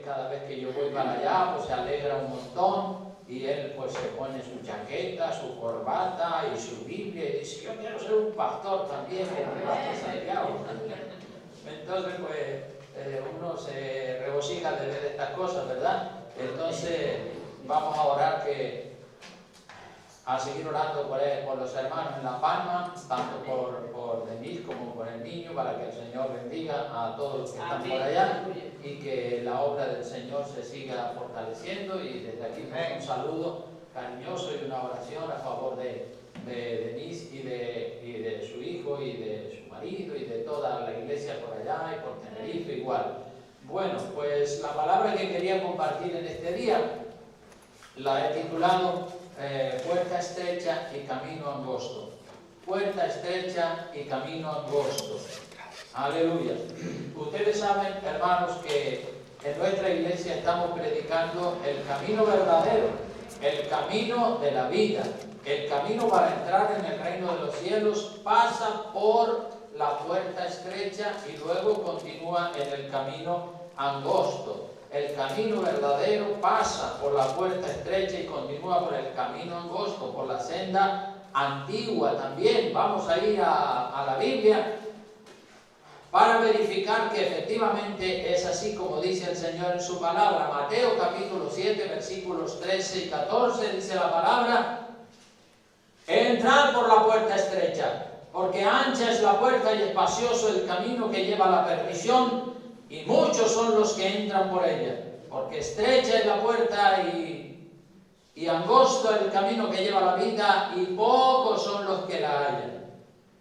cada vez que yo voy para allá, pues se alegra un montón. Y él pues se pone su chaqueta, su corbata y su Biblia y dice, yo quiero ser un pastor también, como el pastor Santiago. Entonces pues uno se regocija de ver estas cosas, ¿verdad? Entonces vamos a orar a seguir orando por los hermanos en La Palma, tanto por Denise como por el niño, para que el Señor bendiga a todos los que están por allá y que la obra del Señor se siga fortaleciendo. Y desde aquí un saludo cariñoso y una oración a favor de Denise y de su hijo y de su marido y de toda la iglesia por allá y por Tenerife igual. Bueno, pues la palabra que quería compartir en este día la he titulado puerta estrecha y camino angosto. Puerta estrecha y camino angosto. Aleluya. Ustedes saben, hermanos, que en nuestra iglesia estamos predicando el camino verdadero, el camino de la vida, el camino para entrar en el reino de los cielos. Pasa por la puerta estrecha y luego continúa en el camino angosto. El camino verdadero pasa por la puerta estrecha y continúa por el camino angosto, por la senda antigua también. Vamos a ir a la Biblia para verificar que efectivamente es así como dice el Señor en su palabra. Mateo capítulo 7, versículos 13 y 14, dice la palabra: entrad por la puerta estrecha, porque ancha es la puerta y espacioso el camino que lleva a la perdición, y muchos son los que entran por ella, porque estrecha es la puerta y angosto el camino que lleva a la vida, y pocos son los que la hallan.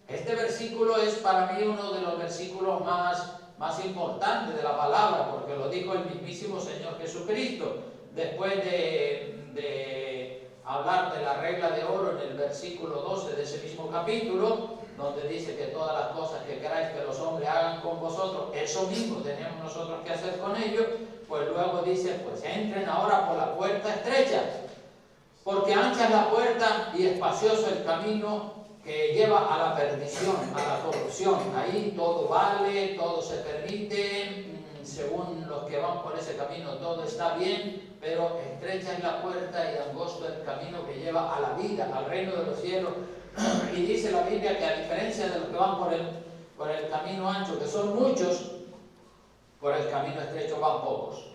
Este versículo es para mí uno de los versículos más importantes de la palabra, porque lo dijo el mismísimo Señor Jesucristo, después de hablar de la regla de oro en el versículo 12 de ese mismo capítulo, donde dice que todas las cosas que queráis que los hombres hagan con vosotros, eso mismo tenemos nosotros que hacer con ellos. Pues luego dice, pues entren ahora por la puerta estrecha, porque ancha es la puerta y espacioso el camino que lleva a la perdición, a la corrupción. Ahí todo vale, todo se permite, según los que van por ese camino todo está bien, pero estrecha es la puerta y angosto el camino que lleva a la vida, al reino de los cielos. Y dice la Biblia que a diferencia de los que van por el camino ancho, que son muchos, por el camino estrecho van pocos.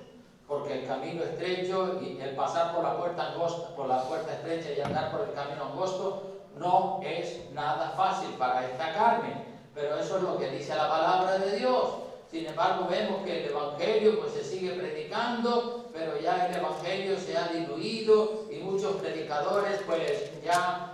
Porque el camino estrecho y el pasar por la puerta angosta, por la puerta estrecha y andar por el camino angosto, no es nada fácil para esta carne. Pero eso es lo que dice la palabra de Dios. Sin embargo, vemos que el Evangelio pues se sigue predicando, pero ya el Evangelio se ha diluido y muchos predicadores pues ya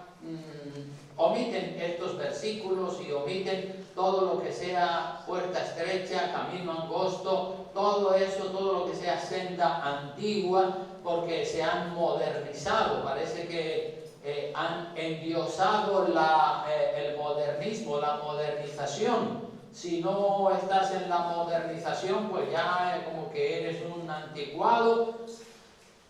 omiten estos versículos y omiten todo lo que sea puerta estrecha, camino angosto, todo eso, todo lo que sea senda antigua, porque se han modernizado. Parece que han endiosado el modernismo, la modernización. Si no estás en la modernización, pues ya es como que eres un anticuado.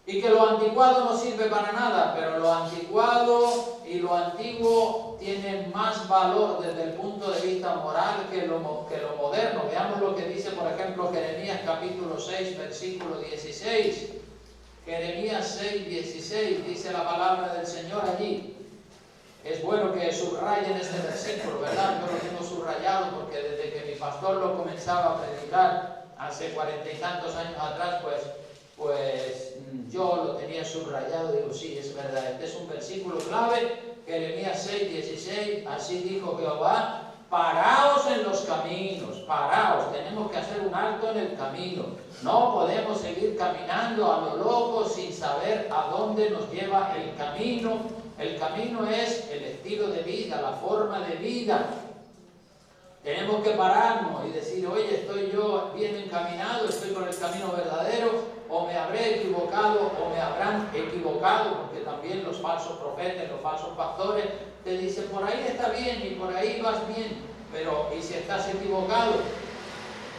Y que lo anticuado no sirve para nada, pero lo anticuado y lo antiguo tienen más valor desde el punto de vista moral que lo moderno. Veamos lo que dice, por ejemplo, Jeremías capítulo 6, versículo 16. Jeremías 6, 16, dice la palabra del Señor allí. Es bueno que subrayen este versículo, ¿verdad? Yo lo tengo subrayado porque desde que mi pastor lo comenzaba a predicar hace 40 y tantos años atrás, pues yo lo tenía subrayado. Digo, sí, es verdad, este es un versículo clave. Jeremías 6, 16, así dijo Jehová: paraos en los caminos, paraos, tenemos que hacer un alto en el camino. No podemos seguir caminando a lo loco sin saber a dónde nos lleva el camino. El camino es el estilo de vida, la forma de vida. Tenemos que pararnos y decir, oye, ¿estoy yo bien encaminado? ¿Estoy por el camino verdadero? ¿O me habré equivocado o me habrán equivocado? Porque también los falsos profetas, los falsos pastores te dicen, por ahí está bien y por ahí vas bien, pero ¿y si estás equivocado?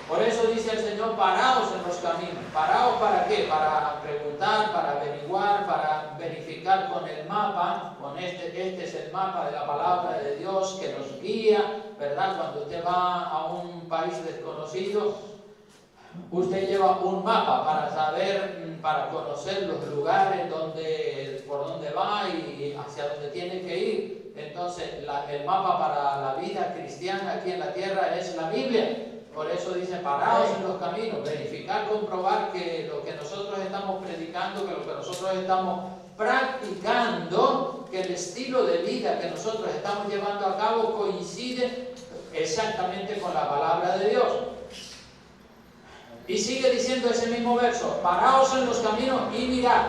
Por eso dice el Señor, paraos en los caminos. ¿Paraos para qué? Para preguntar, para averiguar, para verificar con el mapa. Con este es el mapa de la palabra de Dios que nos guía, ¿verdad? Cuando usted va a un país desconocido, Usted lleva un mapa para saber, para conocer los lugares por donde va y hacia dónde tiene que ir. Entonces, el mapa para la vida cristiana aquí en la tierra es la Biblia. Por eso dice, paraos en los caminos, verificar, comprobar que lo que nosotros estamos predicando, que lo que nosotros estamos practicando, que el estilo de vida que nosotros estamos llevando a cabo coincide exactamente con la palabra de Dios. Y sigue diciendo ese mismo verso, paraos en los caminos y mirad.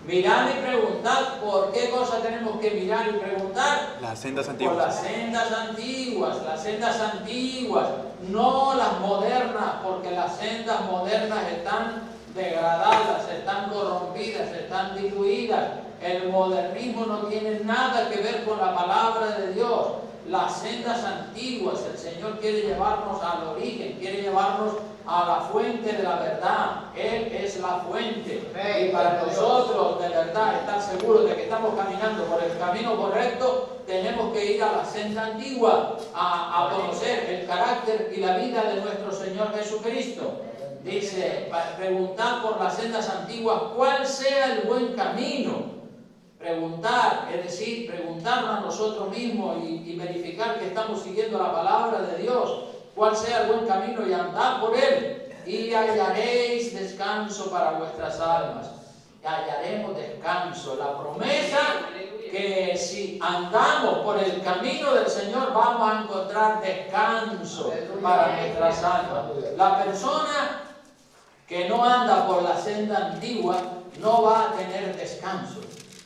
Mirad y preguntad. ¿Por qué cosa tenemos que mirar y preguntar? Las sendas antiguas. Por las sendas antiguas, no las modernas, porque las sendas modernas están degradadas, están corrompidas, están diluidas. El modernismo no tiene nada que ver con la palabra de Dios. Las sendas antiguas, el Señor quiere llevarnos al origen, quiere llevarnos a la fuente de la verdad. Él es la fuente. Y para nosotros, de verdad, estar seguros de que estamos caminando por el camino correcto, tenemos que ir a la senda antigua, a conocer el carácter y la vida de nuestro Señor Jesucristo. Dice, preguntar por las sendas antiguas cuál sea el buen camino. Preguntar, es decir, preguntarnos a nosotros mismos y verificar que estamos siguiendo la palabra de Dios, cuál sea el buen camino y andar por él, y hallaréis descanso para vuestras almas. Hallaremos descanso, la promesa que si andamos por el camino del Señor vamos a encontrar descanso para nuestras almas. La persona que no anda por la senda antigua no va a tener descanso.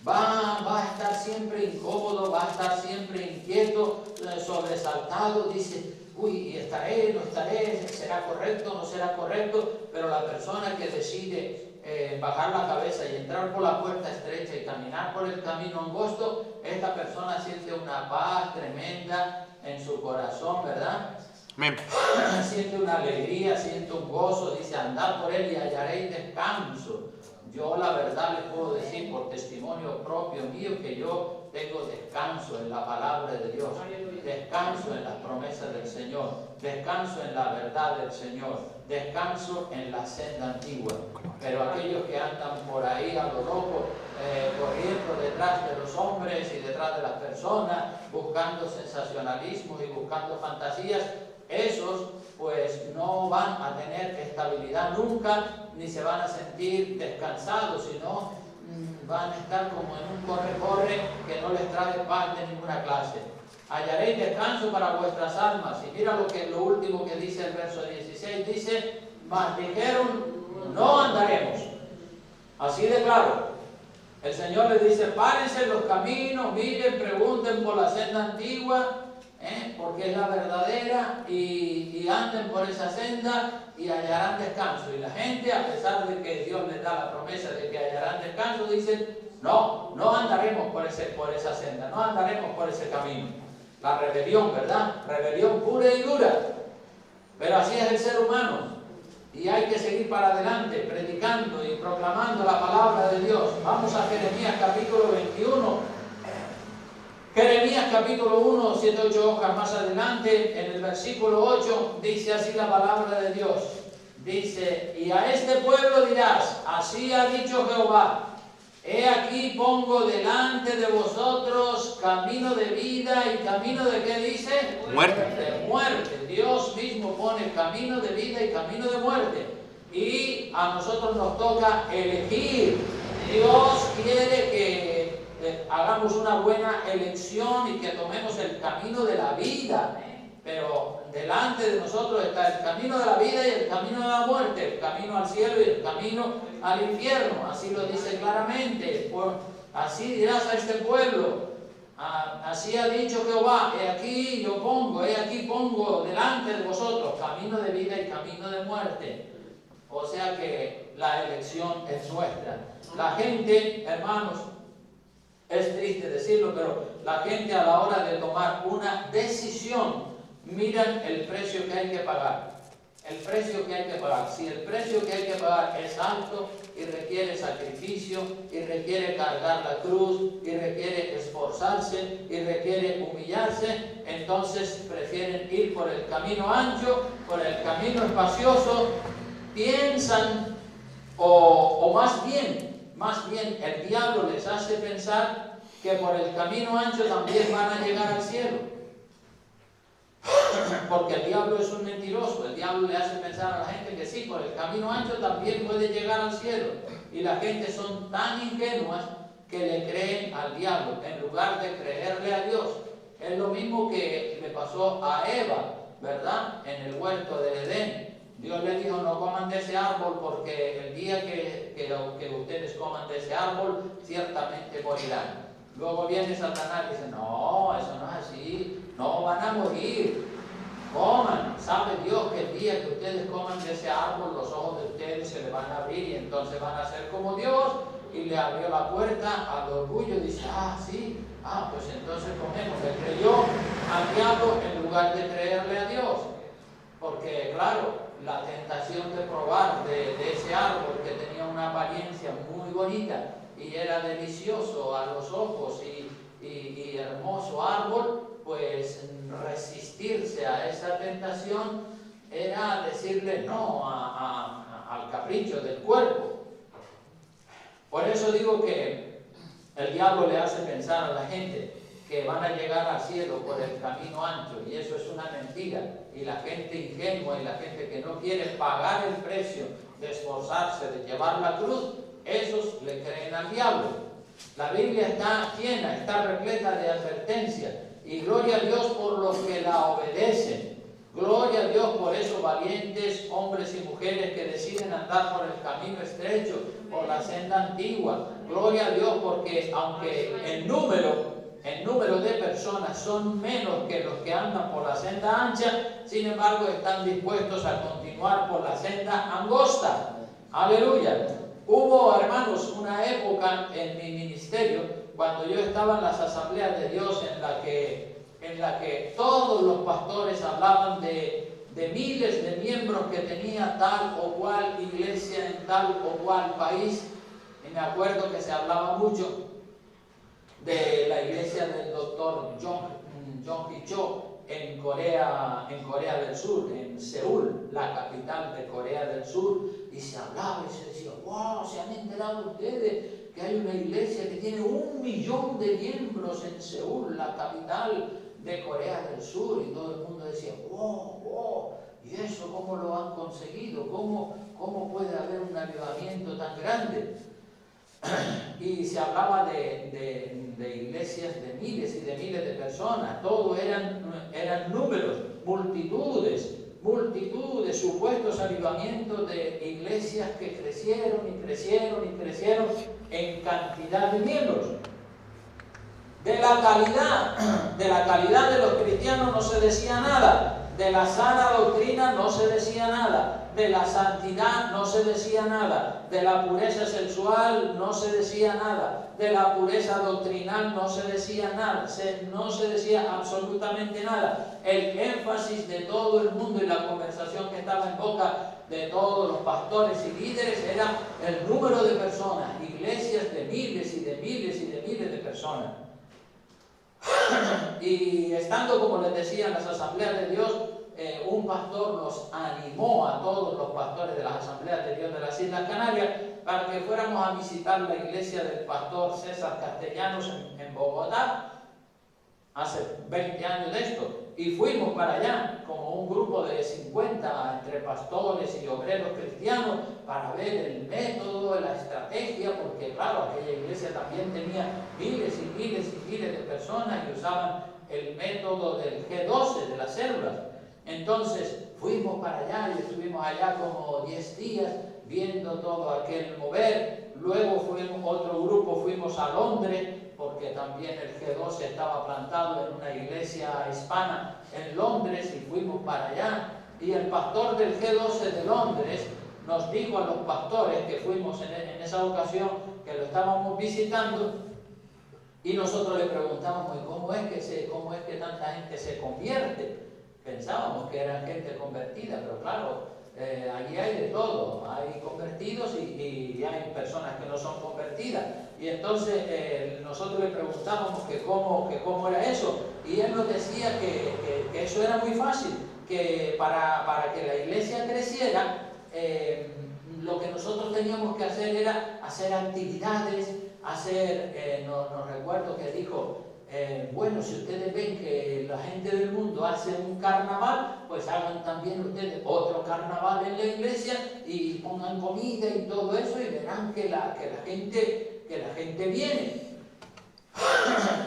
Va a estar siempre incómodo, va a estar siempre inquieto, sobresaltado, dice, uy, estaré, no estaré, será correcto, no será correcto, pero la persona que decide bajar la cabeza y entrar por la puerta estrecha y caminar por el camino angosto, esta persona siente una paz tremenda en su corazón, ¿verdad? Amén. Siente una alegría, siente un gozo, dice, andad por él y hallaréis descanso. Yo la verdad les puedo decir por testimonio propio mío que yo tengo descanso en la palabra de Dios, descanso en las promesas del Señor, descanso en la verdad del Señor, descanso en la senda antigua. Pero aquellos que andan por ahí a lo loco, corriendo detrás de los hombres y detrás de las personas, buscando sensacionalismos y buscando fantasías, esos pues no van a tener estabilidad nunca, ni se van a sentir descansados, sino van a estar como en un corre-corre que no les trae paz de ninguna clase. Hallaréis descanso para vuestras almas. Y mira lo último que dice el verso 16, dice, mas dijeron, no andaremos. Así de claro. El Señor les dice, párense en los caminos, miren, pregunten por la senda antigua, porque es la verdadera, y anden por esa senda y hallarán descanso. Y la gente, a pesar de que Dios les da la promesa de que hallarán descanso, dicen, no andaremos por esa senda, no andaremos por ese camino. La rebelión, ¿verdad? Rebelión pura y dura. Pero así es el ser humano. Y hay que seguir para adelante, predicando y proclamando la palabra de Dios. Vamos a Jeremías capítulo 21. Jeremías capítulo 1, 7, 8 hojas más adelante, en el versículo 8, dice así la palabra de Dios. Dice, y a este pueblo dirás, así ha dicho Jehová, he aquí pongo delante de vosotros camino de vida y camino de, ¿qué dice? Muerte. De muerte. Dios mismo pone camino de vida y camino de muerte. Y a nosotros nos toca elegir. Dios quiere que hagamos una buena elección y que tomemos el camino de la vida. Pero delante de nosotros está el camino de la vida y el camino de la muerte, el camino al cielo y el camino al infierno. Así lo dice claramente. Así dirás a este pueblo, así ha dicho Jehová, he aquí pongo delante de vosotros camino de vida y camino de muerte. O sea que la elección es nuestra. La gente, hermanos, es triste decirlo, pero la gente a la hora de tomar una decisión, miran el precio que hay que pagar. El precio que hay que pagar. Si el precio que hay que pagar es alto y requiere sacrificio, y requiere cargar la cruz, y requiere esforzarse, y requiere humillarse, entonces prefieren ir por el camino ancho, por el camino espacioso, piensan, o más bien el diablo les hace pensar que por el camino ancho también van a llegar al cielo. Porque el diablo es un mentiroso, el diablo le hace pensar a la gente que sí, por el camino ancho también puede llegar al cielo. Y la gente son tan ingenuas que le creen al diablo en lugar de creerle a Dios. Es lo mismo que le pasó a Eva, ¿verdad? En el huerto de Edén. Dios le dijo, no coman de ese árbol porque el día que ustedes coman de ese árbol, ciertamente morirán. Luego viene Satanás y dice, no, eso no es así, no van a morir. Coman, sabe Dios que el día que ustedes coman de ese árbol, los ojos de ustedes se le van a abrir y entonces van a ser como Dios. Y le abrió la puerta al orgullo y dice, sí, pues entonces comemos. Le creyó al diablo en lugar de creerle a Dios. Porque claro, la tentación de probar de ese árbol que tenía una apariencia muy bonita y era delicioso a los ojos y hermoso árbol, pues resistirse a esa tentación era decirle no al capricho del cuerpo. Por eso digo que el diablo le hace pensar a la gente que van a llegar al cielo por el camino ancho, y eso es una mentira. Y la gente ingenua y la gente que no quiere pagar el precio de esforzarse, de llevar la cruz, esos le creen al diablo. La Biblia está llena, está repleta de advertencias, y gloria a Dios por los que la obedecen. Gloria a Dios por esos valientes hombres y mujeres que deciden andar por el camino estrecho, por la senda antigua. Gloria a Dios porque aunque el número de personas son menos que los que andan por la senda ancha, sin embargo están dispuestos a continuar por la senda angosta. Aleluya. Hubo, hermanos, una época en mi ministerio, cuando yo estaba en las asambleas de Dios, en la que todos los pastores hablaban de miles de miembros que tenía tal o cual iglesia en tal o cual país. Y me acuerdo que se hablaba mucho de la iglesia del doctor John Hee-cho en Corea del Sur, en Seúl, la capital de Corea del Sur, y se hablaba y se decía, wow, ¿se han enterado ustedes que hay una iglesia que tiene 1 millón de miembros en Seúl, la capital de Corea del Sur? Y todo el mundo decía, wow, ¿y eso cómo lo han conseguido? ¿Cómo puede haber un avivamiento tan grande? Y se hablaba de iglesias de miles y de miles de personas. Todo eran números, multitudes, supuestos avivamientos de iglesias que crecieron en cantidad de miembros. De la calidad de los cristianos no se decía nada. De la sana doctrina no se decía nada. De la santidad no se decía nada. De la pureza sexual no se decía nada. De la pureza doctrinal no se decía nada. No se decía absolutamente nada. El énfasis de todo el mundo y la conversación que estaba en boca de todos los pastores y líderes era el número de personas. Iglesias de miles y de miles y de miles de personas. Y estando, como les decía, en las asambleas de Dios, un pastor nos animó a todos los pastores de las asambleas de Dios de las Islas Canarias para que fuéramos a visitar la iglesia del pastor César Castellanos en Bogotá, hace 20 años de esto, y fuimos para allá como un grupo de 50 entre pastores y obreros cristianos para ver el método, la estrategia, porque claro, aquella iglesia también tenía miles y miles y miles de personas y usaban el método del G12, de las células. Entonces fuimos para allá y estuvimos allá como 10 días viendo todo aquel mover. Luego otro grupo fuimos a Londres, porque también el G12 estaba plantado en una iglesia hispana en Londres, y fuimos para allá. Y el pastor del G12 de Londres nos dijo a los pastores que fuimos en esa ocasión, que lo estábamos visitando, y nosotros le preguntamos, ¿cómo es que tanta gente se convierte? Pensábamos que eran gente convertida, pero claro, allí hay de todo, hay convertidos y hay personas que no son convertidas. Y entonces nosotros le preguntábamos que cómo era eso, y él nos decía que eso era muy fácil, que para que la iglesia creciera, lo que nosotros teníamos que hacer era hacer actividades, no recuerdo que dijo, bueno, si ustedes ven que la gente del mundo hace un carnaval, pues hagan también ustedes otro carnaval en la iglesia y pongan comida y todo eso y verán que la gente viene.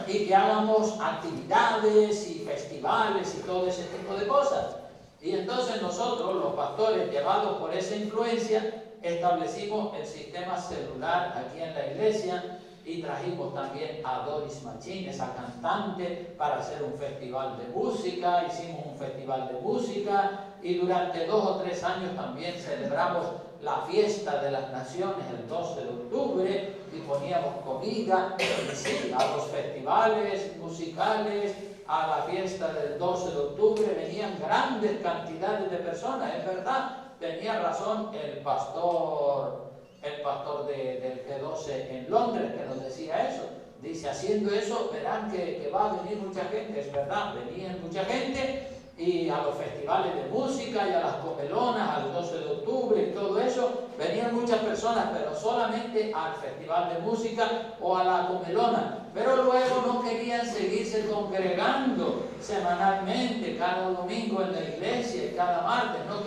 Y que hagamos actividades y festivales y todo ese tipo de cosas. Y entonces nosotros, los pastores, llevados por esa influencia, establecimos el sistema celular aquí en la iglesia y trajimos también a Doris Machín, esa cantante, para hacer un festival de música. Hicimos un festival de música y durante 2 o 3 años también celebramos la fiesta de las naciones el 12 de octubre y poníamos comida, y sí, a los festivales musicales, a la fiesta del 12 de octubre venían grandes cantidades de personas, es verdad, tenía razón el pastor del G12 en Londres que nos decía eso. Dice, haciendo eso verán que va a venir mucha gente, es verdad, venían mucha gente. Y a los festivales de música y a las comelonas, al 12 de octubre y todo eso, venían muchas personas, pero solamente al festival de música o a la comelona. Pero luego no querían seguirse congregando semanalmente, cada domingo en la iglesia y cada martes, no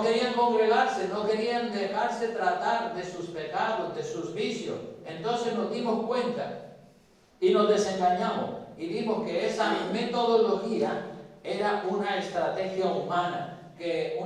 querían congregarse, no querían dejarse tratar de sus pecados, de sus vicios. Entonces nos dimos cuenta y nos desengañamos y vimos que esa metodología era una estrategia humana que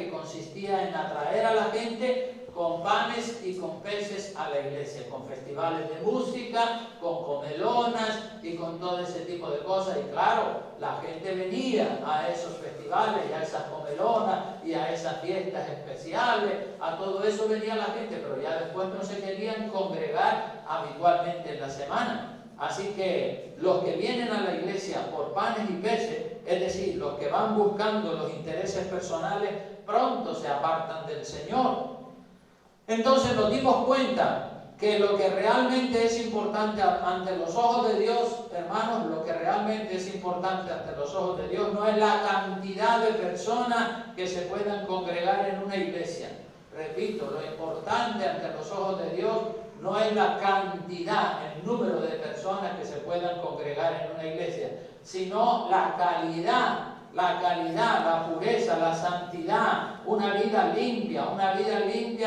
consistía en atraer a la gente con panes y con peces a la iglesia, con festivales de música, con comelonas y con todo ese tipo de cosas. Y claro, la gente venía a esos festivales y a esas comelonas y a esas fiestas especiales, a todo eso venía la gente, pero ya después no se querían congregar habitualmente en la semana. Así que los que vienen a la iglesia por panes y peces, es decir, los que van buscando los intereses personales, pronto se apartan del Señor. Entonces nos dimos cuenta que lo que realmente es importante ante los ojos de Dios, hermanos, lo que realmente es importante ante los ojos de Dios no es la cantidad de personas que se puedan congregar en una iglesia. Repito, lo importante ante los ojos de Dios no es la cantidad, el número de personas que se puedan congregar en una iglesia, sino la calidad, la pureza, la santidad, una vida limpia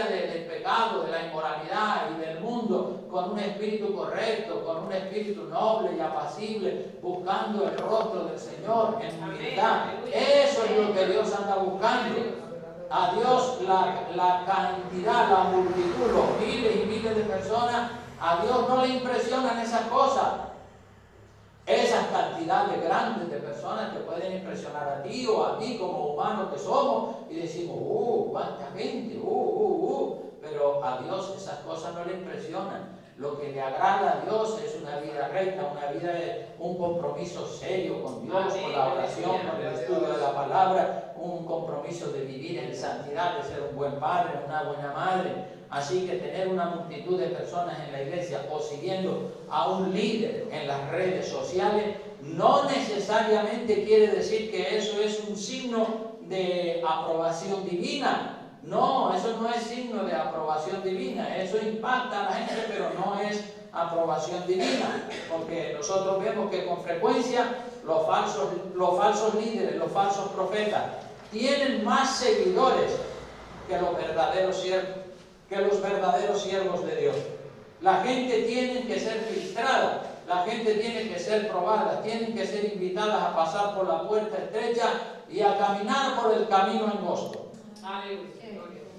del pecado, de la inmoralidad y del mundo, con un espíritu correcto, con un espíritu noble y apacible, buscando el rostro del Señor en humildad. Eso es lo que Dios anda buscando. A Dios la cantidad, la multitud, los miles y miles de personas, a Dios no le impresionan esas cosas. Esas cantidades grandes de personas te pueden impresionar a ti o a mí como humanos que somos y decimos, cuánta gente, pero a Dios esas cosas no le impresionan. Lo que le agrada a Dios es una vida recta, una vida de un compromiso serio con Dios, con la oración, con el estudio de la palabra, un compromiso de vivir en santidad, de ser un buen padre, una buena madre. Así que tener una multitud de personas en la iglesia o siguiendo a un líder en las redes sociales no necesariamente quiere decir que eso es un signo de aprobación divina. No, eso no es signo de aprobación divina, eso impacta a la gente, pero no es aprobación divina, porque nosotros vemos que con frecuencia los falsos líderes, los falsos profetas, tienen más seguidores que los verdaderos siervos de Dios. La gente tiene que ser filtrada, la gente tiene que ser probada, tienen que ser invitadas a pasar por la puerta estrecha y a caminar por el camino angosto.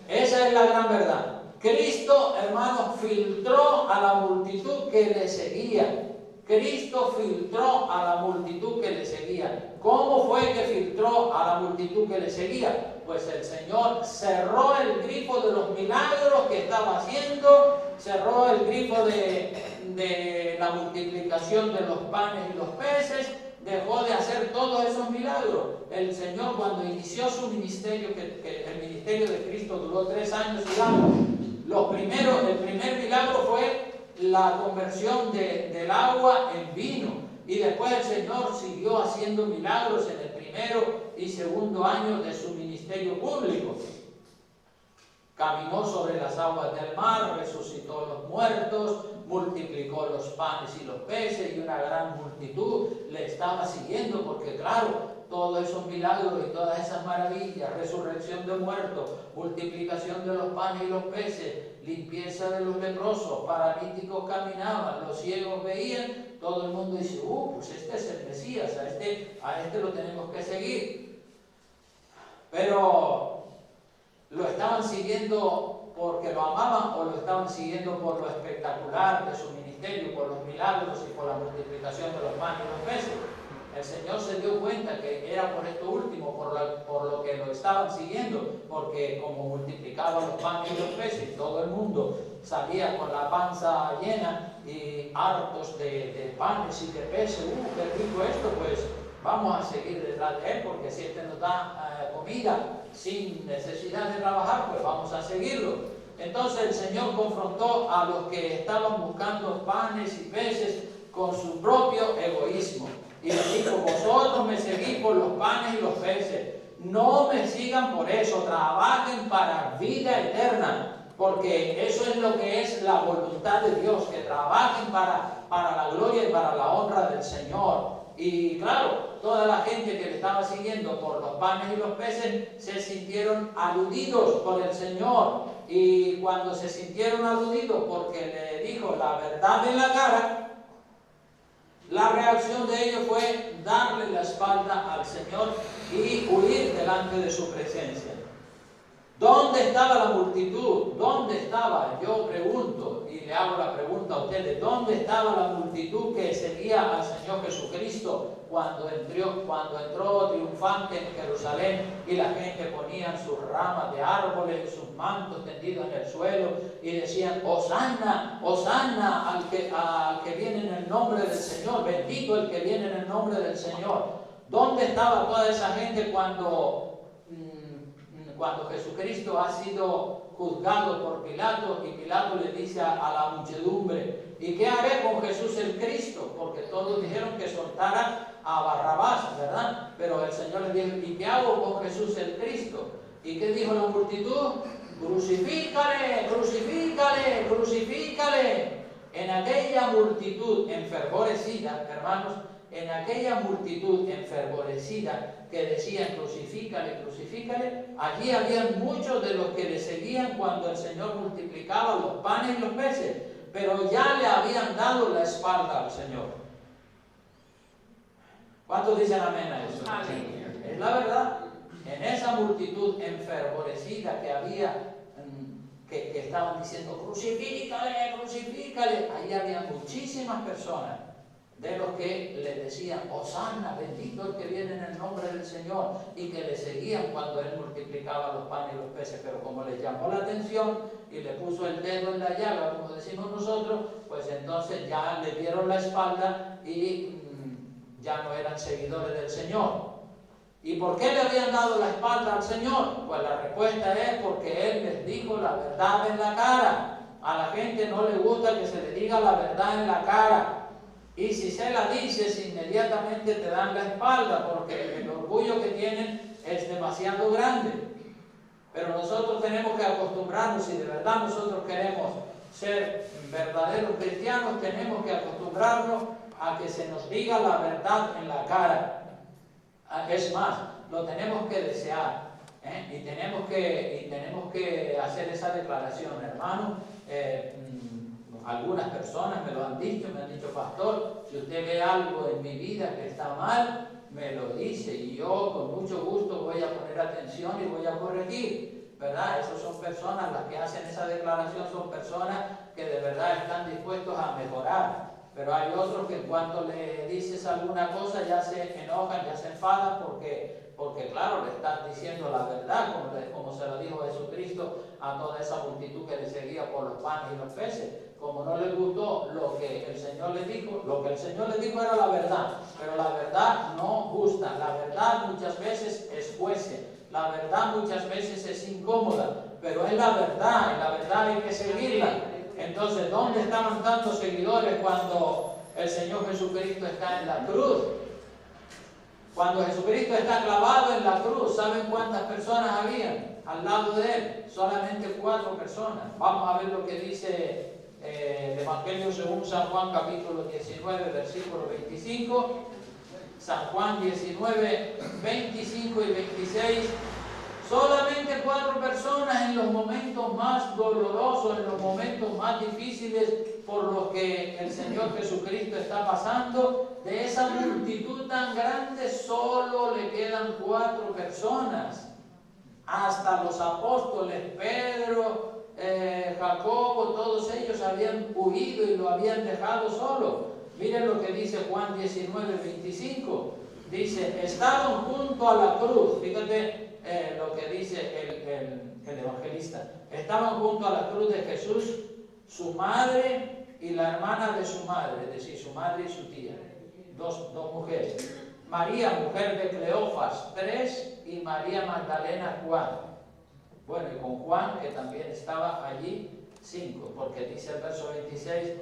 Esa es la gran verdad. Cristo, hermanos, filtró a la multitud que le seguía. Cristo filtró a la multitud que le seguía. ¿Cómo fue que filtró a la multitud que le seguía? Pues el Señor cerró el grifo de los milagros que estaba haciendo, cerró el grifo de la multiplicación de los panes y los peces, dejó de hacer todos esos milagros. El Señor, cuando inició su ministerio, que el ministerio de Cristo duró 3 años y algo, el primer milagro fue la conversión del agua en vino. Y después el Señor siguió haciendo milagros en el primero y segundo año de su ministerio público. Caminó sobre las aguas del mar, resucitó los muertos, multiplicó los panes y los peces, y una gran multitud le estaba siguiendo porque, claro, todos esos milagros y todas esas maravillas, resurrección de muertos, multiplicación de los panes y los peces, limpieza de los leprosos, paralíticos caminaban, los ciegos veían, todo el mundo dice, pues este es el Mesías, a este lo tenemos que seguir. Pero ¿lo estaban siguiendo porque lo amaban o lo estaban siguiendo por lo espectacular de su ministerio, por los milagros y por la multiplicación de los panes y los peces? El Señor se dio cuenta que era por esto último, por lo que lo estaban siguiendo, porque como multiplicaba los panes y los peces, todo el mundo salía con la panza llena y hartos de panes y de peces. ¡Qué rico esto! Pues vamos a seguir detrás de él, porque si este nos da comida sin necesidad de trabajar, pues vamos a seguirlo. Entonces el Señor confrontó a los que estaban buscando panes y peces con su propio egoísmo. Y les dijo, vosotros me seguís por los panes y los peces. No me sigan por eso, trabajen para vida eterna. Porque eso es lo que es la voluntad de Dios, que trabajen para la gloria y para la honra del Señor. Y claro, toda la gente que le estaba siguiendo por los panes y los peces se sintieron aludidos por el Señor. Y cuando se sintieron aludidos porque le dijo la verdad en la cara, la reacción de ellos fue darle la espalda al Señor y huir delante de su presencia. ¿Dónde estaba la multitud? ¿Dónde estaba? Yo pregunto y le hago la pregunta a ustedes. ¿Dónde estaba la multitud que seguía al Señor Jesucristo cuando entró triunfante en Jerusalén y la gente ponía sus ramas de árboles y sus mantos tendidos en el suelo y decían, Hosanna, Hosanna al que viene en el nombre del Señor, bendito el que viene en el nombre del Señor? ¿Dónde estaba toda esa gente cuando Jesucristo ha sido juzgado por Pilato y Pilato le dice a la muchedumbre, ¿y qué haré con Jesús el Cristo? Porque todos dijeron que soltara a Barrabás, ¿verdad? Pero el Señor le dijo, ¿y qué hago con Jesús el Cristo? ¿Y qué dijo la multitud? Crucifícale, crucifícale, crucifícale. En aquella multitud enfervorecida, hermanos, en aquella multitud enfervorecida que decían crucifícale, crucifícale, allí habían muchos de los que le seguían cuando el Señor multiplicaba los panes y los peces, pero ya le habían dado la espalda al Señor. ¿Cuántos dicen amén a eso? Amén. Es la verdad. En esa multitud enfervorecida que había, que estaban diciendo crucifícale, crucifícale, allí había muchísimas personas de los que le decían, Hosanna, bendito el que viene en el nombre del Señor, y que le seguían cuando él multiplicaba los panes y los peces, pero como les llamó la atención y le puso el dedo en la llaga, como decimos nosotros, pues entonces ya le dieron la espalda y ya no eran seguidores del Señor. ¿Y por qué le habían dado la espalda al Señor? Pues la respuesta es porque Él les dijo la verdad en la cara. A la gente no le gusta que se le diga la verdad en la cara. Y si se la dices, inmediatamente te dan la espalda, porque el orgullo que tienen es demasiado grande. Pero nosotros tenemos que acostumbrarnos, si de verdad nosotros queremos ser verdaderos cristianos, tenemos que acostumbrarnos a que se nos diga la verdad en la cara. Es más, lo tenemos que desear, y tenemos que hacer esa declaración, hermano. Algunas personas me lo han dicho, pastor, si usted ve algo en mi vida que está mal, me lo dice y yo con mucho gusto voy a poner atención y voy a corregir, ¿verdad? Esas son personas, las que hacen esa declaración son personas que de verdad están dispuestos a mejorar. Pero hay otros que en cuanto le dices alguna cosa ya se enojan, ya se enfadan porque claro, le están diciendo la verdad, como se lo dijo Jesucristo a toda esa multitud que le seguía por los panes y los peces. Como no les gustó lo que el Señor les dijo, lo que el Señor les dijo era la verdad, pero la verdad no gusta, la verdad muchas veces es juece, la verdad muchas veces es incómoda, pero es la verdad, y la verdad hay que seguirla. Entonces, ¿dónde estaban tantos seguidores cuando el Señor Jesucristo está en la cruz. Cuando Jesucristo está clavado en la cruz, ¿saben cuántas personas habían al lado de Él? Solamente 4 personas. Vamos a ver lo que dice el Evangelio según San Juan, capítulo 19, versículo 25. San Juan 19, 25 y 26. Solamente 4 personas en los momentos más dolorosos, en los momentos más difíciles por los que el Señor Jesucristo está pasando. De esa multitud tan grande solo le quedan 4 personas. Hasta los apóstoles, Pedro, Jacobo, todos ellos habían huido y lo habían dejado solo. Miren lo que dice Juan 19, 25. Dice, estaban junto a la cruz. Fíjate lo que dice el evangelista. Estaban junto a la cruz de Jesús, su madre y la hermana de su madre, es decir, su madre y su tía. Dos mujeres. María, mujer de Cleofas, 3, y María Magdalena, 4. Bueno, y con Juan, que también estaba allí, 5, porque dice el verso 26,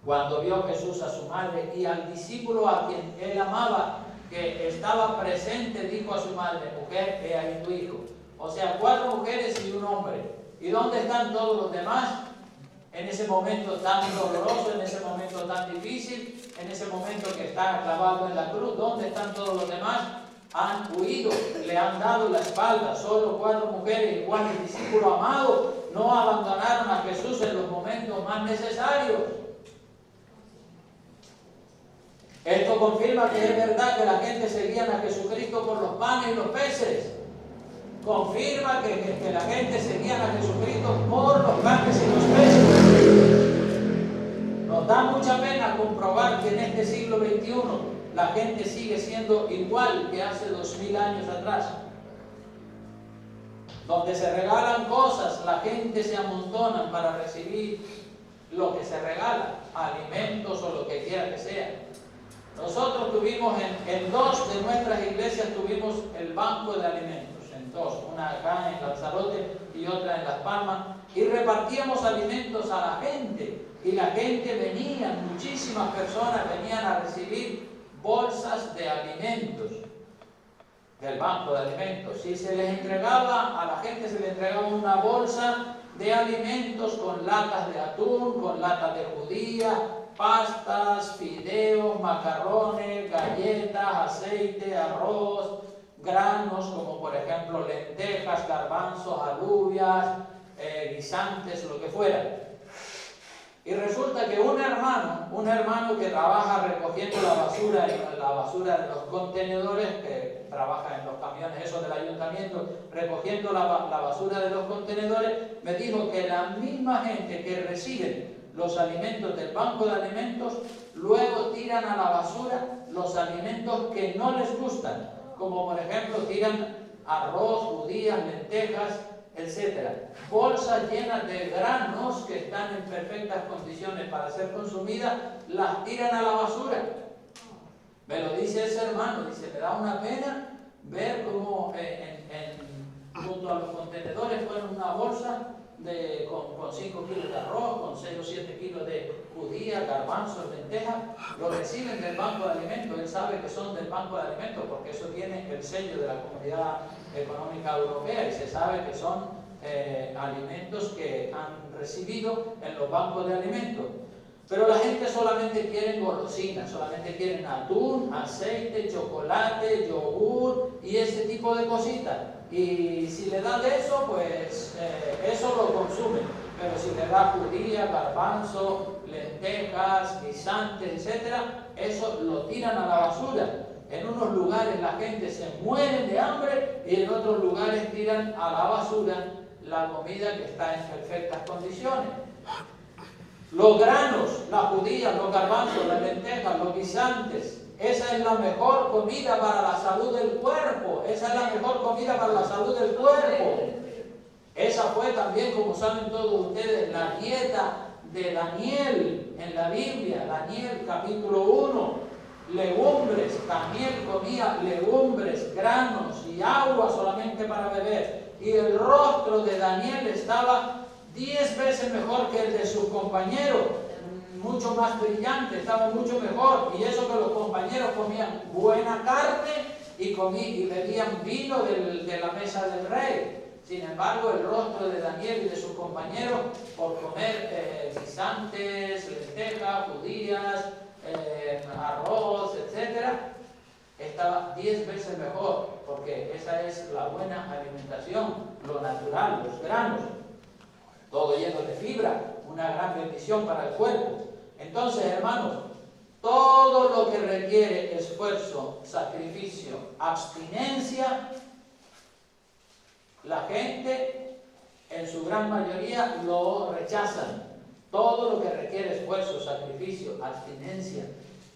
cuando vio Jesús a su madre y al discípulo a quien él amaba, que estaba presente, dijo a su madre, mujer, he ahí tu hijo. O sea, 4 mujeres y un hombre. ¿Y dónde están todos los demás? En ese momento tan doloroso, en ese momento tan difícil, en ese momento que está clavado en la cruz, ¿dónde están todos los demás? Han huido, le han dado la espalda. Solo 4 mujeres, igual el discípulo amado, no abandonaron a Jesús en los momentos más necesarios. Esto confirma que es verdad que la gente seguía a Jesucristo por los panes y los peces. Confirma que la gente seguía a Jesucristo por los panes y los peces. Nos da mucha pena comprobar que en este siglo XXI la gente sigue siendo igual que hace 2000 años atrás. Donde se regalan cosas, la gente se amontona para recibir lo que se regala, alimentos o lo que quiera que sea. Nosotros tuvimos en 2 de nuestras iglesias tuvimos el banco de alimentos, en 2, una acá en Lanzarote y otra en Las Palmas, y repartíamos alimentos a la gente, y la gente venía, muchísimas personas venían a recibir bolsas de alimentos del banco de alimentos. Y se les entregaba, a la gente se les entregaba una bolsa de alimentos con latas de atún, con latas de judía, pastas, fideos, macarrones, galletas, aceite, arroz, granos como por ejemplo lentejas, garbanzos, alubias, guisantes, lo que fuera. Y resulta que un hermano que trabaja recogiendo la basura de los contenedores, que trabaja en los camiones esos del ayuntamiento, recogiendo la basura de los contenedores, me dijo que la misma gente que recibe los alimentos del banco de alimentos, luego tiran a la basura los alimentos que no les gustan, como por ejemplo tiran arroz, judías, lentejas, etc. Bolsas llenas de granos que están en perfectas condiciones para ser consumidas, las tiran a la basura. Me lo dice ese hermano, dice, me da una pena ver cómo junto a los contenedores ponen una bolsa con 5 kilos de arroz, con 6 o 7 kilos de judía, garbanzos, lentejas, lo reciben del Banco de Alimentos. Él sabe que son del Banco de Alimentos porque eso tiene el sello de la Comunidad Económica Europea y se sabe que son alimentos que han recibido en los bancos de alimentos. Pero la gente solamente quiere golosinas, solamente quieren atún, aceite, chocolate, yogur y ese tipo de cositas. Y si le da de eso, pues eso lo consumen. Pero si le da judía, garbanzo, lentejas, guisantes, etc., eso lo tiran a la basura. En unos lugares la gente se muere de hambre y en otros lugares tiran a la basura la comida que está en perfectas condiciones. Los granos, las judías, los garbanzos, las lentejas, los guisantes, esa es la mejor comida para la salud del cuerpo. Esa es la mejor comida para la salud del cuerpo. Esa fue también, como saben todos ustedes, la dieta de Daniel en la Biblia. Daniel capítulo 1, legumbres. Daniel comía legumbres, granos y agua solamente para beber. Y el rostro de Daniel estaba 10 veces mejor que el de sus compañeros. mucho más brillante, estaba mucho mejor. Y eso que los compañeros comían buena carne y bebían vino de la mesa del rey. Sin embargo, el rostro de Daniel y de sus compañeros, por comer guisantes, lentejas, judías, arroz, etc., estaba 10 veces mejor, porque esa es la buena alimentación, lo natural, los granos, todo lleno de fibra, una gran bendición para el cuerpo. Entonces, hermanos, todo lo que requiere esfuerzo, sacrificio, abstinencia, la gente en su gran mayoría lo rechazan. Todo lo que requiere esfuerzo, sacrificio, abstinencia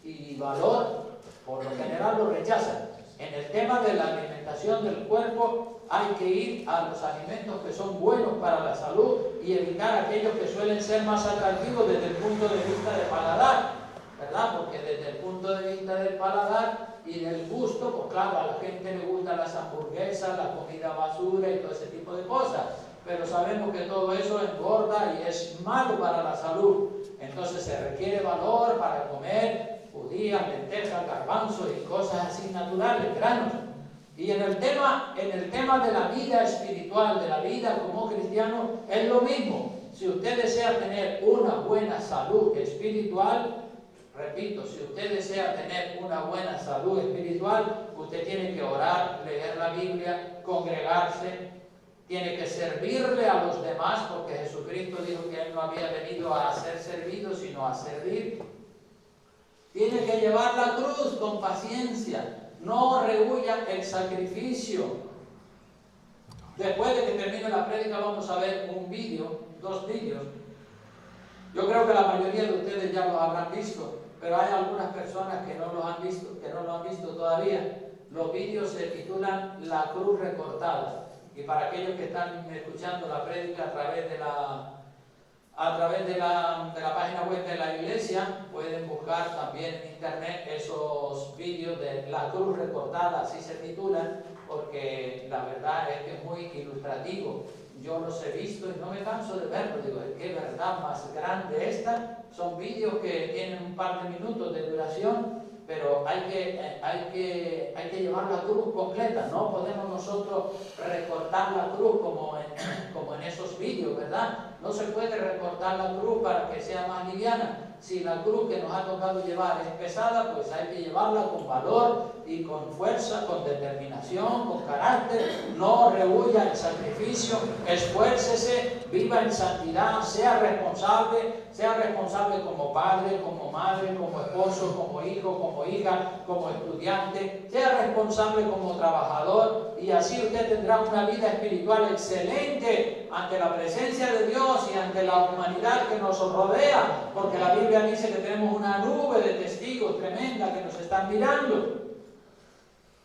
y valor, por lo general lo rechazan. En el tema de la alimentación del cuerpo hay que ir a los alimentos que son buenos para la salud y evitar aquellos que suelen ser más atractivos desde el punto de vista de paladar, ¿verdad? Porque desde el punto de vista del paladar y del gusto, pues claro, a la gente le gustan las hamburguesas, la comida basura y todo ese tipo de cosas, pero sabemos que todo eso engorda y es malo para la salud. Entonces se requiere valor para comer judías, lentejas, garbanzos y cosas así naturales, granos. Y en el tema de la vida espiritual, de la vida como cristiano, es lo mismo. Si usted desea tener una buena salud espiritual, repito, si usted desea tener una buena salud espiritual, usted tiene que orar, leer la Biblia, congregarse, tiene que servirle a los demás, porque Jesucristo dijo que Él no había venido a ser servido, sino a servir. Tiene que llevar la cruz con paciencia, no rehuya el sacrificio. Después de que termine la prédica vamos a ver un vídeo, 2 vídeos. Yo creo que la mayoría de ustedes ya los habrán visto, pero hay algunas personas que no los han visto todavía. Los vídeos se titulan La Cruz Recortada. Y para aquellos que están escuchando la prédica a través de la página web de la iglesia, pueden buscar también en internet esos vídeos de La Cruz Recortada, así se titulan, porque la verdad es que es muy ilustrativo. Yo los he visto y no me canso de verlos. Digo, qué verdad más grande esta. Son vídeos que tienen un par de minutos de duración, pero hay que llevar la cruz completa. No podemos nosotros recortar la cruz como en esos vídeos, ¿verdad? No se puede recortar la cruz para que sea más liviana. Si la cruz que nos ha tocado llevar es pesada, pues hay que llevarla con valor y con fuerza, con determinación, con carácter. No rehuya el sacrificio, esfuércese, viva en santidad, sea responsable como padre, como madre, como esposo, como hijo, como hija, como estudiante, sea responsable como trabajador, y así usted tendrá una vida espiritual excelente ante la presencia de Dios y ante la humanidad que nos rodea, porque la Biblia dice que tenemos una nube de testigos tremenda que nos están mirando.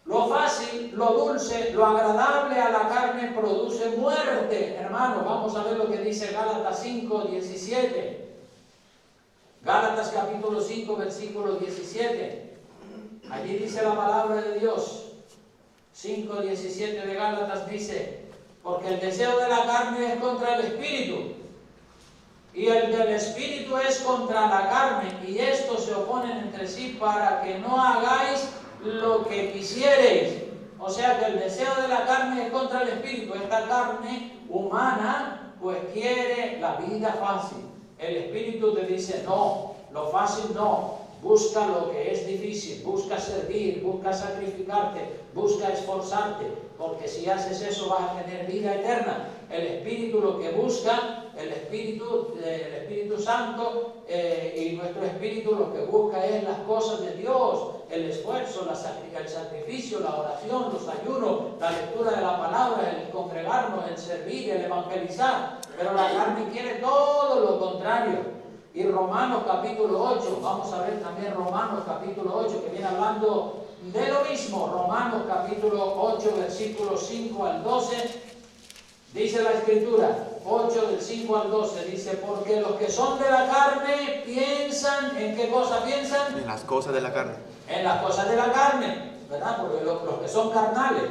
Lo fácil, lo dulce, lo agradable a la carne produce muerte. Hermanos, vamos a ver lo que dice Gálatas 5, 17. Gálatas capítulo 5, versículo 17. Allí dice la palabra de Dios. 5, 17 de Gálatas dice: porque el deseo de la carne es contra el espíritu, y el del espíritu es contra la carne, y estos se oponen entre sí para que no hagáis lo que quisiereis. O sea que el deseo de la carne es contra el espíritu. Esta carne humana pues quiere la vida fácil. El espíritu te dice no, lo fácil no. Busca lo que es difícil, busca servir, busca sacrificarte, busca esforzarte, porque si haces eso vas a tener vida eterna. El Espíritu lo que busca, el Espíritu Santo y nuestro Espíritu lo que busca es las cosas de Dios, el esfuerzo, el sacrificio, la oración, los ayunos, la lectura de la palabra, el congregarnos, el servir, el evangelizar. Pero la carne quiere todo lo contrario. Y Romanos capítulo 8, vamos a ver también Romanos capítulo 8, que viene hablando de lo mismo. Romanos capítulo 8, versículos 5 al 12, dice la Escritura, 8 del 5 al 12, dice: porque los que son de la carne piensan, ¿en qué cosa piensan? En las cosas de la carne. En las cosas de la carne, ¿verdad? Porque los que son carnales,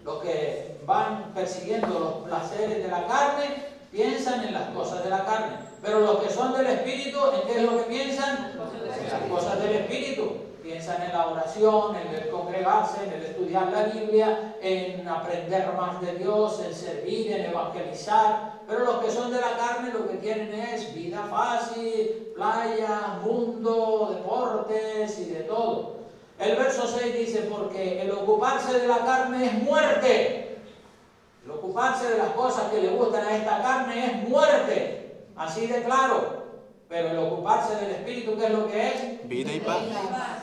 los que van persiguiendo los placeres de la carne, piensan en las cosas de la carne. Pero los que son del Espíritu, ¿en qué es lo que piensan? En las cosas del Espíritu. Piensan en la oración, en el congregarse, en el estudiar la Biblia, en aprender más de Dios, en servir, en evangelizar. Pero los que son de la carne lo que quieren es vida fácil, playa, mundo, deportes y de todo. El verso 6 dice, porque el ocuparse de la carne es muerte. El ocuparse de las cosas que le gustan a esta carne es muerte. Así de claro. Pero el ocuparse del Espíritu, ¿qué es lo que es? Vida y paz.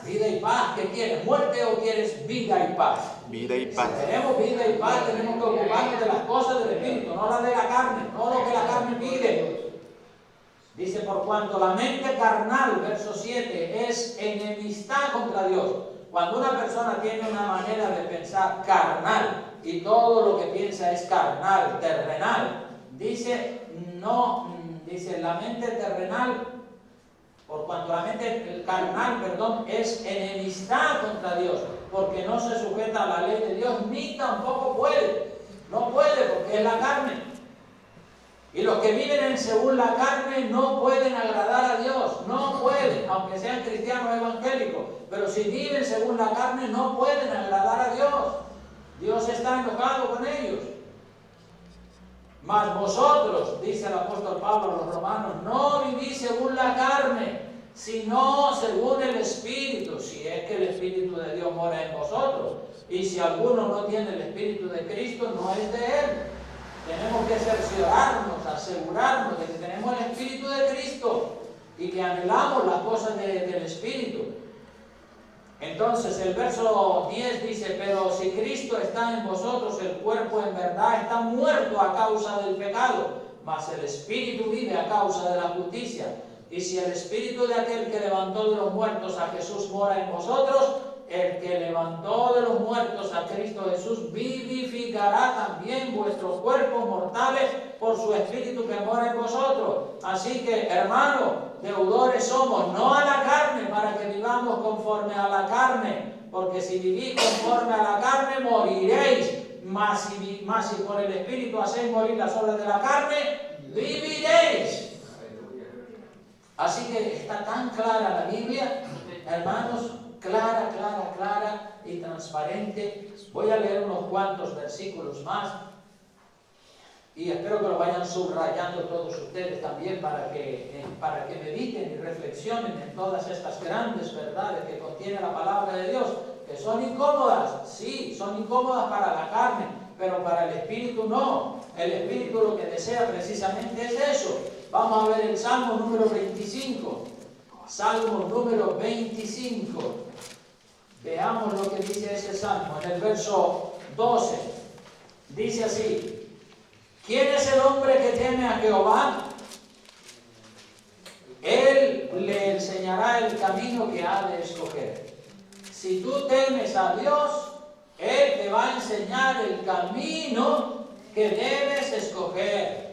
Vida y paz. ¿Qué quieres? ¿Muerte o quieres vida y paz? Vida y paz. Si queremos vida y paz, tenemos que ocuparnos de las cosas del Espíritu, no las de la carne, no lo que la carne pide. Dice, por cuanto la mente carnal, verso 7, es enemistad contra Dios. Cuando una persona tiene una manera de pensar carnal y todo lo que piensa es carnal, terrenal, dice, la mente terrenal, por cuanto la mente carnal, es enemistad contra Dios, porque no se sujeta a la ley de Dios, ni tampoco puede. No puede porque es la carne. Y los que viven según la carne no pueden agradar a Dios, no pueden, aunque sean cristianos evangélicos, pero si viven según la carne no pueden agradar a Dios. Dios está enojado con ellos. Mas vosotros, dice el apóstol Pablo a los romanos, no vivís según la carne, sino según el Espíritu, si es que el Espíritu de Dios mora en vosotros. Y si alguno no tiene el Espíritu de Cristo, no es de Él. Tenemos que cerciorarnos, asegurarnos de que tenemos el Espíritu de Cristo y que anhelamos las cosas del Espíritu. Entonces el verso 10 dice, pero si Cristo está en vosotros, el cuerpo en verdad está muerto a causa del pecado, mas el Espíritu vive a causa de la justicia. Y si el Espíritu de aquel que levantó de los muertos a Jesús mora en vosotros, el que levantó de los muertos a Cristo Jesús vivificará también vuestros cuerpos mortales por su Espíritu que mora en vosotros. Así que, hermanos, deudores somos, no a la carne, para que vivamos conforme a la carne, porque si vivís conforme a la carne, moriréis. Mas si por el Espíritu hacéis morir las obras de la carne, viviréis. Así que está tan clara la Biblia, hermanos, clara y transparente. Voy a leer unos cuantos versículos más y espero que lo vayan subrayando todos ustedes también para que mediten y reflexionen en todas estas grandes verdades que contiene la palabra de Dios, que son incómodas, sí, son incómodas para la carne, pero para el Espíritu no. El Espíritu lo que desea precisamente es eso. Vamos a ver el Salmo número 25. Salmo número 25. Veamos lo que dice ese Salmo. En el verso 12 dice así: ¿quién es el hombre que teme a Jehová? Él le enseñará el camino que ha de escoger. Si tú temes a Dios, Él te va a enseñar el camino que debes escoger.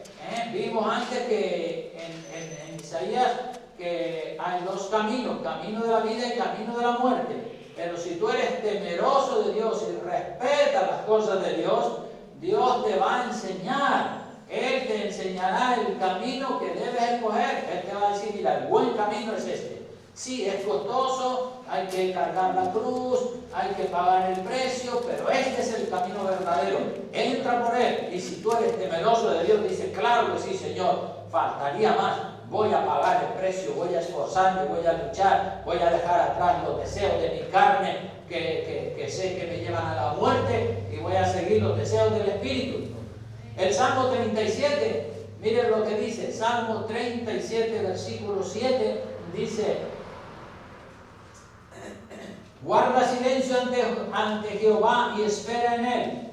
Vimos antes que en Isaías que hay dos caminos, camino de la vida y camino de la muerte. Pero si tú eres temeroso de Dios y respetas las cosas de Dios, Dios te va a enseñar. Él te enseñará el camino que debes escoger. Él te va a decir, mira, el buen camino es este. Sí, es costoso, hay que cargar la cruz, hay que pagar el precio, pero este es el camino verdadero. Entra por él. Y si tú eres temeroso de Dios, dices, claro que sí, Señor, faltaría más. Voy a pagar el precio, voy a esforzarme, voy a luchar, voy a dejar atrás los deseos de mi carne que sé que me llevan a la muerte y voy a seguir los deseos del Espíritu. El Salmo 37, miren lo que dice, Salmo 37, versículo 7, dice: guarda silencio ante Jehová y espera en él.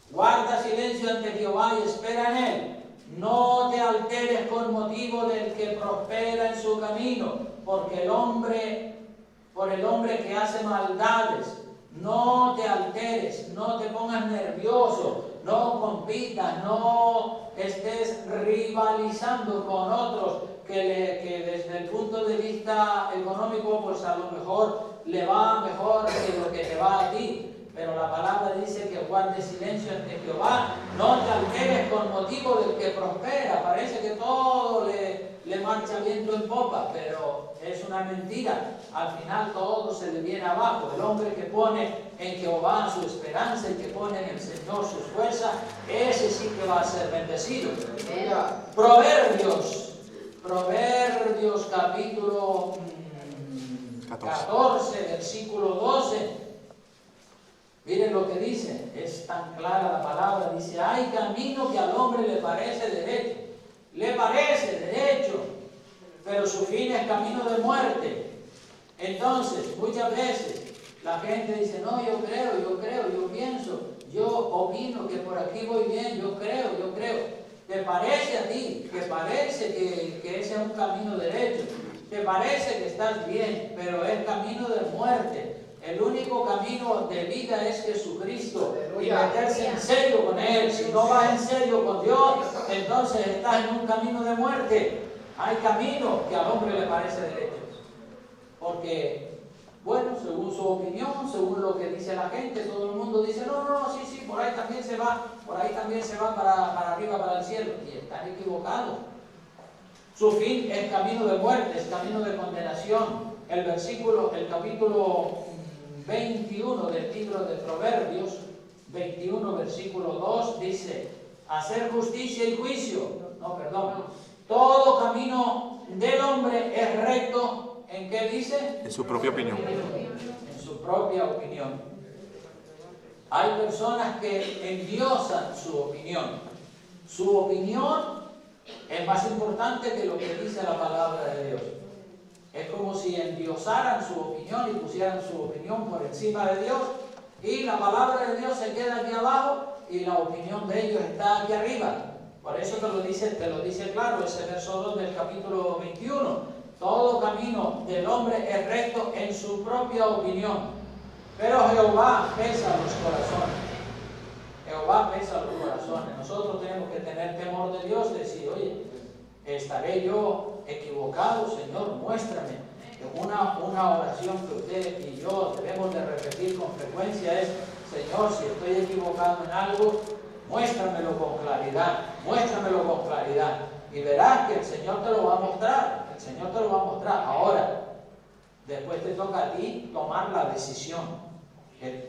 Guarda silencio ante Jehová y espera en él. No te alteres con motivo del que prospera en su camino, porque por el hombre que hace maldades. No te alteres, no te pongas nervioso, no compitas, no estés rivalizando con otros que desde el punto de vista económico pues a lo mejor le va mejor que lo que te va a ti. Pero la palabra dice que guarde silencio ante Jehová, no te alteres con motivo del que prospera. Parece que todo le le marcha viento en popa, pero es una mentira. Al final todo se le viene abajo. El hombre que pone en Jehová su esperanza, el que pone en el Señor su fuerza, ese sí que va a ser bendecido. Proverbios capítulo 14, versículo 12. Miren lo que dice, es tan clara la palabra, dice, hay camino que al hombre le parece derecho, pero su fin es camino de muerte. Entonces, muchas veces la gente dice, no, yo pienso, yo opino que por aquí voy bien, yo creo. ¿Te parece a ti que parece que ese es un camino derecho? ¿Te parece que estás bien, pero es camino de muerte? El único camino de vida es Jesucristo y meterse en serio con Él. Si no vas en serio con Dios, entonces estás en un camino de muerte. Hay camino que al hombre le parece derecho. Porque, bueno, según su opinión, según lo que dice la gente, todo el mundo dice, no, sí, por ahí también se va para arriba, para el cielo. Y están equivocados. Su fin es camino de muerte, es camino de condenación. El capítulo 21 del libro de Proverbios, 21 versículo 2, dice, hacer justicia y juicio, todo camino del hombre es recto, ¿en qué dice? En su propia opinión. En su propia opinión. Hay personas que endiosan su opinión. Su opinión es más importante que lo que dice la palabra de Dios. Es como si endiosaran su opinión y pusieran su opinión por encima de Dios, y la palabra de Dios se queda aquí abajo y la opinión de ellos está aquí arriba. Por eso te lo dice claro ese verso 2 del capítulo 21. Todo camino del hombre es recto en su propia opinión, pero Jehová pesa los corazones. Jehová pesa los corazones. Nosotros tenemos que tener temor de Dios, decir, oye, ¿estaré yo equivocado? Señor, muéstrame. Una oración que usted y yo debemos de repetir con frecuencia es, Señor, si estoy equivocado en algo, muéstramelo con claridad, y verás que el Señor te lo va a mostrar, Ahora, después te toca a ti tomar la decisión.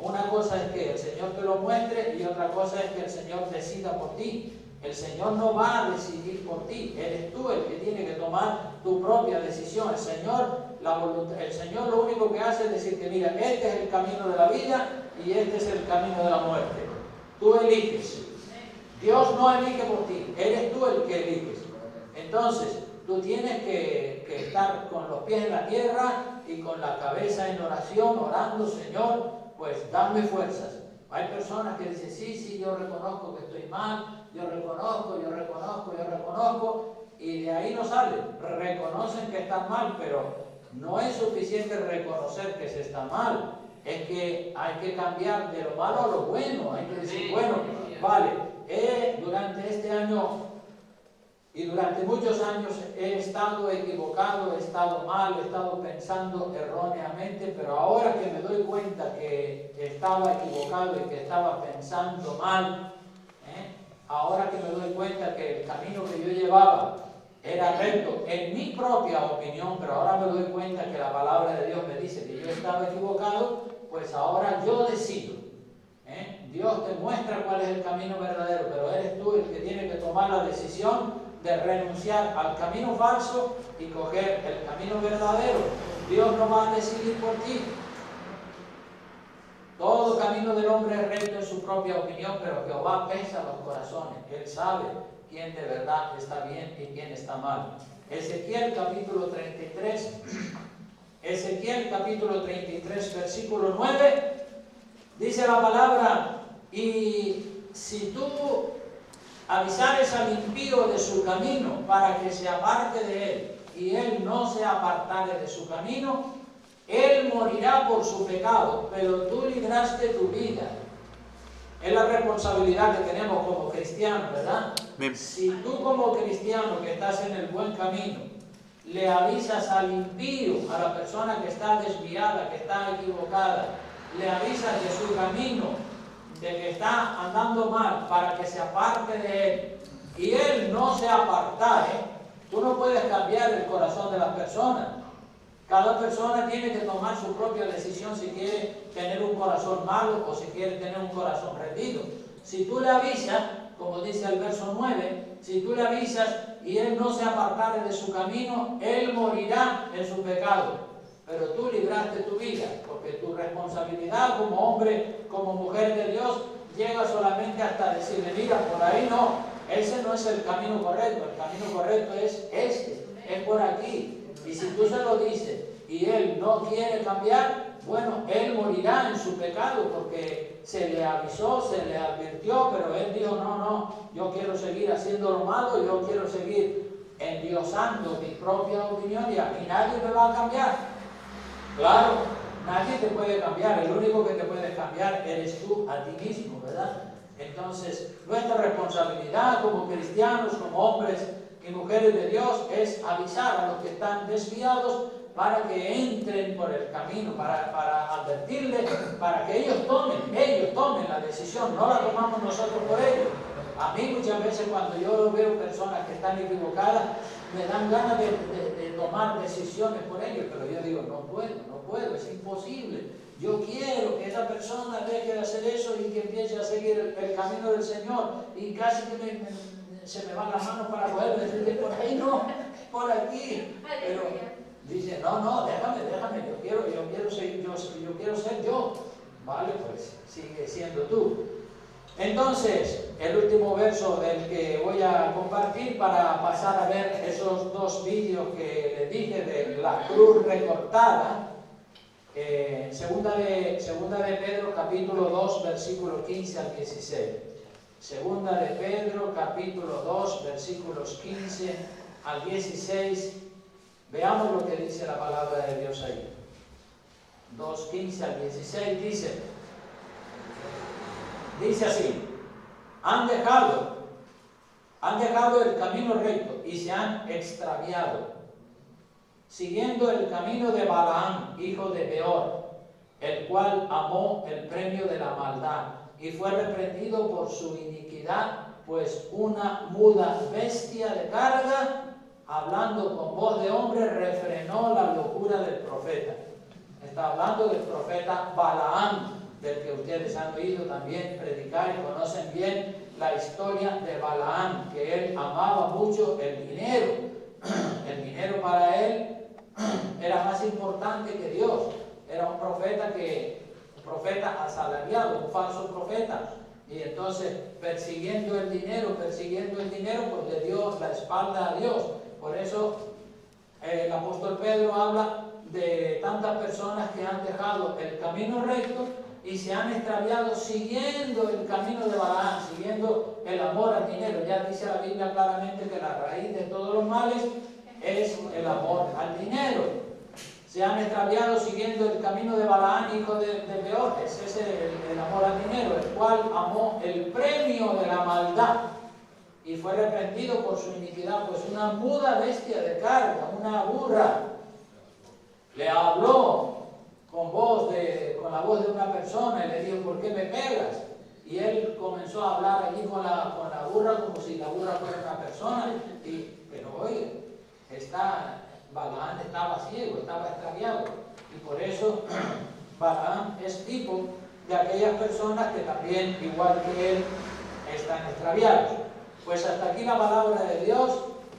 Una cosa es que el Señor te lo muestre y otra cosa es que el Señor decida por ti. El Señor no va a decidir por ti, eres tú el que tiene que tomar tu propia decisión. El Señor lo único que hace es decirte, mira, este es el camino de la vida y este es el camino de la muerte. Tú eliges. Dios no elige por ti, eres tú el que eliges. Entonces, tú tienes que estar con los pies en la tierra y con la cabeza en oración, orando, Señor, pues dame fuerzas. Hay personas que dicen, sí, yo reconozco que estoy mal, yo reconozco, y de ahí no salen. Reconocen que están mal, pero no es suficiente reconocer que se está mal. Es que hay que cambiar de lo malo a lo bueno. Hay que decir, bueno, vale, durante este año y durante muchos años he estado equivocado, he estado mal, he estado pensando erróneamente, pero ahora que me doy cuenta que estaba equivocado y que estaba pensando mal, ahora que me doy cuenta que el camino que yo llevaba era recto en mi propia opinión, pero ahora me doy cuenta que la palabra de Dios me dice que yo estaba equivocado, pues ahora yo decido. Dios te muestra cuál es el camino verdadero, pero eres tú el que tiene que tomar la decisión de renunciar al camino falso y coger el camino verdadero. Dios no va a decidir por ti. Todo camino del hombre es recto en su propia opinión, pero Jehová pesa los corazones. Él sabe quién de verdad está bien y quién está mal. Ezequiel capítulo 33, versículo 9, dice la palabra, y si tú avisares al impío de su camino para que se aparte de él, y él no se apartare de su camino, él morirá por su pecado, pero tú libraste tu vida. Es la responsabilidad que tenemos como cristianos, ¿verdad? Si tú como cristiano que estás en el buen camino, le avisas al impío, a la persona que está desviada, que está equivocada, le avisas de su camino, de que está andando mal, para que se aparte de él, y él no se apartare, Tú no puedes cambiar el corazón de las personas. Cada persona tiene que tomar su propia decisión si quiere tener un corazón malo o si quiere tener un corazón rendido. Si tú le avisas, como dice el verso 9, si tú le avisas y él no se apartare de su camino, él morirá en su pecado. Pero tú libraste tu vida, porque tu responsabilidad como hombre, como mujer de Dios, llega solamente hasta decirle, mira, por ahí no, ese no es el camino correcto, el camino correcto es este, es por aquí. Y si tú se lo dices y él no quiere cambiar, bueno, él morirá en su pecado porque se le avisó, se le advirtió, pero él dijo, no, yo quiero seguir haciendo lo malo, yo quiero seguir endiosando mi propia opinión y a mí nadie me va a cambiar. Claro, nadie te puede cambiar, el único que te puede cambiar eres tú a ti mismo, ¿verdad? Entonces, nuestra responsabilidad como cristianos, como hombres y mujeres de Dios es avisar a los que están desviados para que entren por el camino, para advertirles, para que ellos tomen la decisión, no la tomamos nosotros por ellos. A mí muchas veces cuando yo veo personas que están equivocadas, me dan ganas de tomar decisiones por ellos, pero yo digo, no puedo, es imposible. Yo quiero que esa persona deje de hacer eso y que empiece a seguir el camino del Señor, y casi que se me van las manos para poder decirle, por ahí no, por aquí. Pero dice, no, déjame, yo quiero ser yo. Vale, pues sigue siendo tú. Entonces, el último verso del que voy a compartir para pasar a ver esos dos vídeos que les dije de la cruz recortada. Segunda de Pedro, capítulo 2, versículos 15 al 16. Segunda de Pedro, capítulo 2, versículos 15 al 16. Veamos lo que dice la palabra de Dios ahí. 2, 15 al 16 dice así: han dejado el camino recto y se han extraviado, siguiendo el camino de Balaam, hijo de Beor, el cual amó el premio de la maldad y fue reprendido por su iniquidad, pues una muda bestia de carga, hablando con voz de hombre, refrenó la locura del profeta. Está hablando del profeta Balaam, del que ustedes han oído también predicar y conocen bien la historia de Balaam, que él amaba mucho el dinero. El dinero para él era más importante que Dios. Era un profeta asalariado, un falso profeta. Y entonces, persiguiendo el dinero, pues le dio la espalda a Dios. Por eso el apóstol Pedro habla de tantas personas que han dejado el camino recto y se han extraviado siguiendo el camino de Balaam, siguiendo el amor al dinero. Ya dice la Biblia claramente que la raíz de todos los males es el amor al dinero. Se han extraviado siguiendo el camino de Balaam, hijo de Beor. Ese es el amor al dinero, el cual amó el premio de la maldad y fue reprendido por su iniquidad, pues una muda bestia de carga, una burra, le habló con la voz de una persona y le dijo, ¿por qué me pegas? Y él comenzó a hablar allí con la burra como si la burra fuera una persona. Pero oye, Balaam estaba ciego, estaba extraviado. Y por eso Balaam es tipo de aquellas personas que también, igual que él, están extraviados. Pues hasta aquí la palabra de Dios,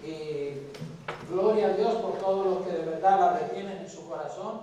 y gloria a Dios por todos los que de verdad la retienen en su corazón.